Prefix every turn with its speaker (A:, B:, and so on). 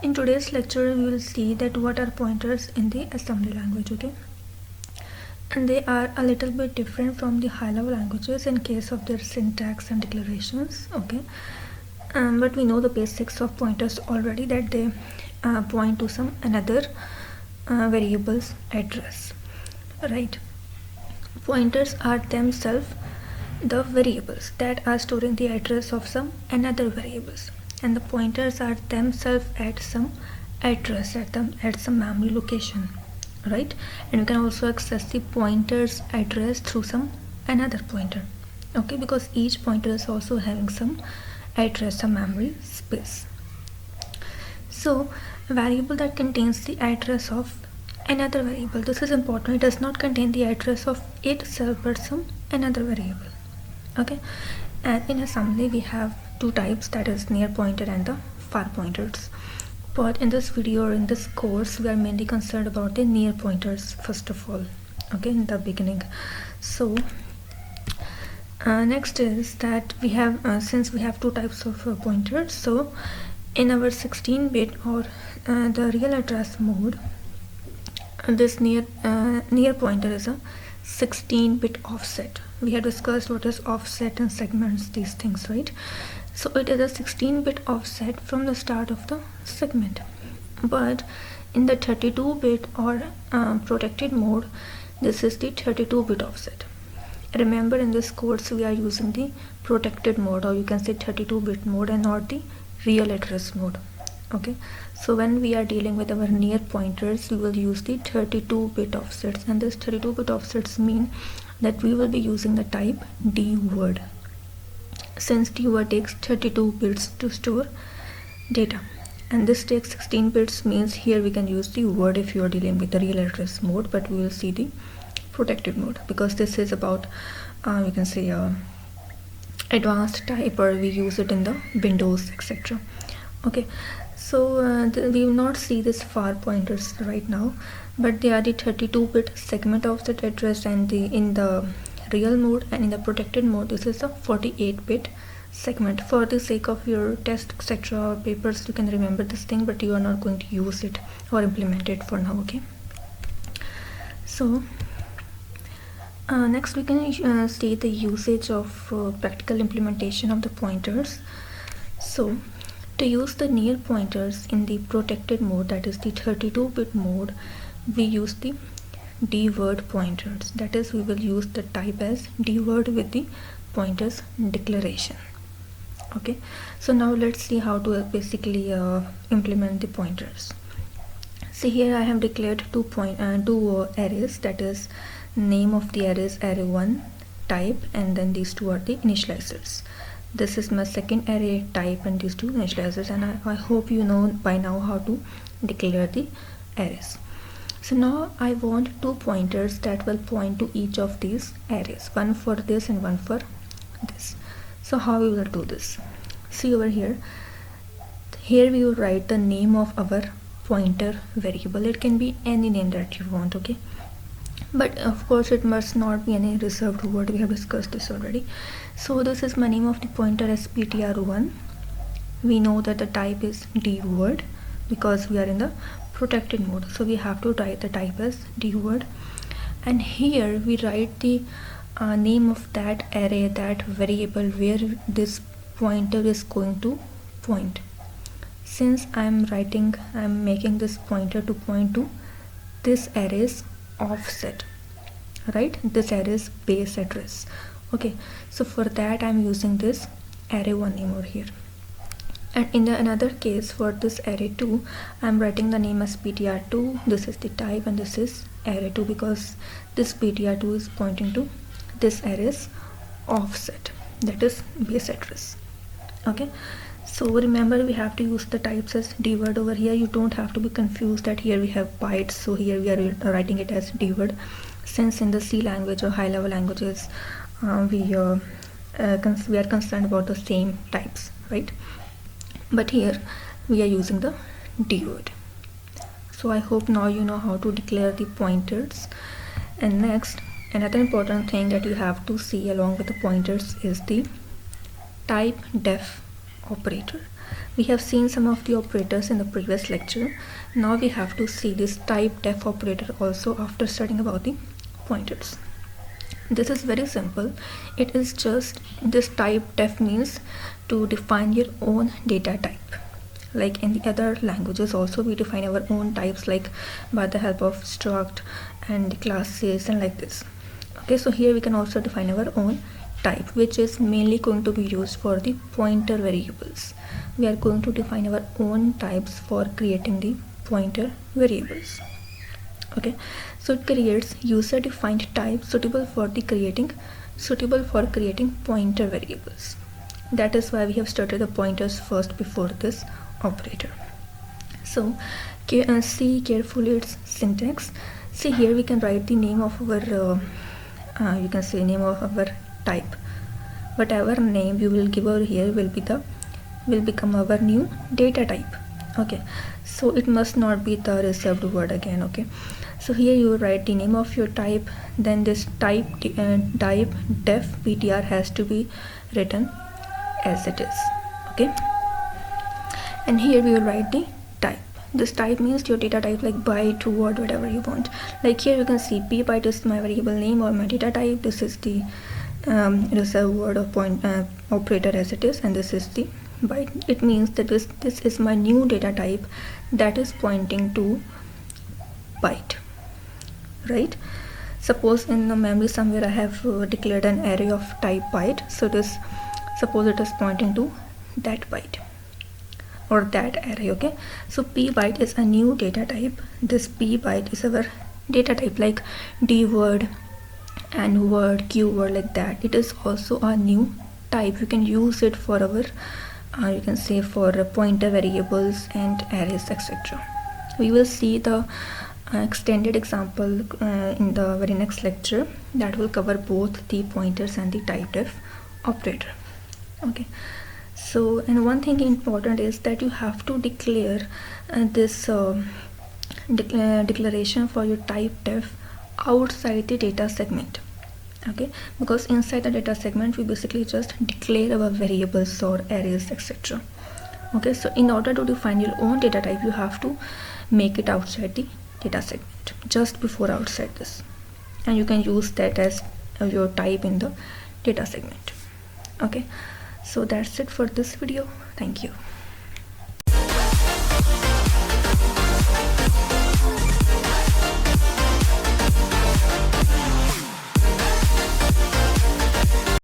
A: in today's lecture we will see that what are pointers in the assembly language, okay? And they are a little bit different from the high level languages in case of their syntax and declarations, okay? But we know the basics of pointers already, that they point to some another variable's address, right? Pointers are themselves the variables that are storing the address of some another variables, and the pointers are themselves at some address at some memory location, right? And you can also access the pointer's address through some another pointer, okay, because each pointer is also having some address, some memory space. So a variable that contains the address of another variable, this is important, it does not contain the address of itself but some another variable, okay? And in assembly we have two types, that is near pointer and the far pointers. But in this video or in this course we are mainly concerned about the near pointers first of all, okay, in the beginning. So next is that we have since we have two types of pointers, so in our 16-bit or the real address mode, this near pointer is a 16-bit offset. We have discussed what is offset and segments, these things, right? So it is a 16-bit offset from the start of the segment. But in the 32-bit or protected mode, this is the 32-bit offset. Remember, in this course we are using the protected mode, or you can say 32-bit mode, and not the real address mode, okay? So when we are dealing with our near pointers, we will use the 32-bit offsets, and this 32-bit offsets mean that we will be using the type dword, since dword takes 32 bits to store data, and this takes 16 bits, means here we can use the word if you are dealing with the real address mode, but we will see the protected mode because this is about you can say advanced type, or we use it in the Windows, etc. Okay, so we will not see this far pointers right now, but they are the 32-bit segment offset address, and in the real mode and in the protected mode this is a 48-bit segment. For the sake of your test, etc., or papers, you can remember this thing, but you are not going to use it or implement it for now, okay? So next we can see the usage of practical implementation of the pointers. So to use the near pointers in the protected mode, that is the 32-bit mode, we use the dword pointers, that is we will use the type as dword with the pointers declaration, okay? So now let's see how to basically implement the pointers. See, here I have declared two arrays, that is name of the array is array1 type, and then these two are the initializers. This is my second array type and these two initializers, and I hope you know by now how to declare the arrays. So now I want two pointers that will point to each of these arrays, one for this and one for this. So how we will do this? See over here we will write the name of our pointer variable. It can be any name that you want, okay? But of course it must not be any reserved word, we have discussed this already. So this is my name of the pointer as ptr1. We know that the type is dword because we are in the protected mode, so we have to write the type as dword, and here we write the name of that array, that variable where this pointer is going to point. Since I'm making this pointer to point to this array's offset, right, this array's base address, okay? So for that I'm using this array1 name over here. And in another case, for this array2, I'm writing the name as ptr2. This is the type and this is array2 because this ptr2 is pointing to this array's offset, that is base address, okay? So remember, we have to use the types as dword over here. You don't have to be confused that here we have bytes, so here we are writing it as dword, since in the C language or high level languages we are concerned about the same types, right? But here we are using the dword. So I hope now you know how to declare the pointers. And next, another important thing that you have to see along with the pointers is the type def operator. We have seen some of the operators in the previous lecture. Now we have to see this type def operator also after studying about the pointers. This is very simple. It is just this type def means to define your own data type. Like in the other languages also we define our own types, like by the help of struct and classes and like this. Okay, so here we can also define our own type, which is mainly going to be used for the pointer variables. We are going to define our own types for creating the pointer variables. Okay, so it creates user defined type suitable for creating pointer variables. That is why we have started the pointers first before this operator. So see carefully its syntax. See, here we can write the name of our you can say name of our type. Whatever name we will give over here will become our new data type. Okay, so it must not be the reserved word again. Okay, so here you write the name of your type, then this type def ptr has to be written as it is. Okay, and here we will write the type. This type means your data type, like byte, word, whatever you want. Like here you can see p byte is my variable name or my data type. This is the reserve word or point operator as it is, and this is the byte. It means that this is my new data type that is pointing to byte, right? Suppose in the memory somewhere I have declared an array of type byte, so suppose it is pointing to that byte or that array. Okay, so p byte is a new data type. This p byte is our data type, like d word, n word, q word, like that. It is also a new type. You can use it for our you can say for pointer variables and arrays, etc. We will see the extended example in the very next lecture that will cover both the pointers and the type def operator. Okay, so and one thing important is that you have to declare this declaration for your type def outside the data segment. Okay, because inside the data segment we basically just declare our variables or arrays, etc. Okay, so in order to define your own data type you have to make it outside the data segment, just before outside this, and you can use that as your type in the data segment. Okay, so that's it for this video. Thank you.